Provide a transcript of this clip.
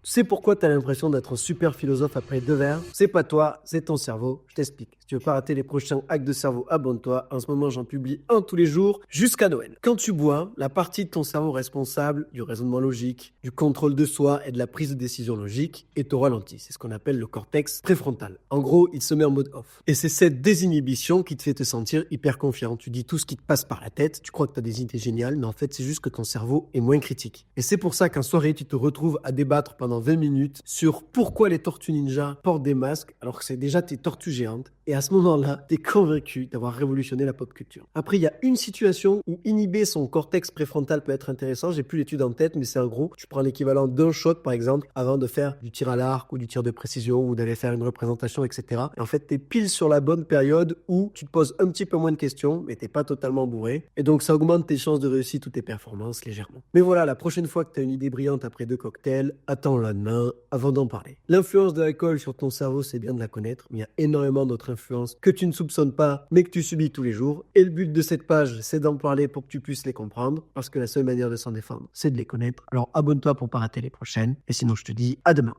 Tu sais pourquoi tu as l'impression d'être un super philosophe après 2 verres? C'est pas toi, c'est ton cerveau. Je t'explique. Si tu veux pas rater les prochains hacks de cerveau, abonne-toi. En ce moment, j'en publie un tous les jours jusqu'à Noël. Quand tu bois, la partie de ton cerveau responsable du raisonnement logique, du contrôle de soi et de la prise de décision logique est au ralenti. C'est ce qu'on appelle le cortex préfrontal. En gros, il se met en mode off. Et c'est cette désinhibition qui te fait te sentir hyper confiant. Tu dis tout ce qui te passe par la tête, tu crois que tu as des idées géniales, mais en fait, c'est juste que ton cerveau est moins critique. Et c'est pour ça qu'en soirée, tu te retrouves à débattre pendant 20 minutes sur pourquoi les tortues ninja portent des masques alors que c'est déjà des tortues géantes. Et à ce moment-là, t'es convaincu d'avoir révolutionné la pop culture. Après, il y a une situation où inhiber son cortex préfrontal peut être intéressant. J'ai plus l'étude en tête, mais c'est en gros, tu prends l'équivalent d'un shot, par exemple, avant de faire du tir à l'arc ou du tir de précision ou d'aller faire une représentation, etc. Et en fait, t'es pile sur la bonne période où tu te poses un petit peu moins de questions, mais t'es pas totalement bourré. Et donc, ça augmente tes chances de réussite ou tes performances légèrement. Mais voilà, la prochaine fois que tu as une idée brillante après 2 cocktails, attends le lendemain avant d'en parler. L'influence de l'alcool sur ton cerveau, c'est bien de la connaître, mais il y a énormément d'autres influences que tu ne soupçonnes pas, mais que tu subis tous les jours. Et le but de cette page, c'est d'en parler pour que tu puisses les comprendre, parce que la seule manière de s'en défendre, c'est de les connaître. Alors abonne-toi pour pas rater les prochaines, et sinon je te dis à demain.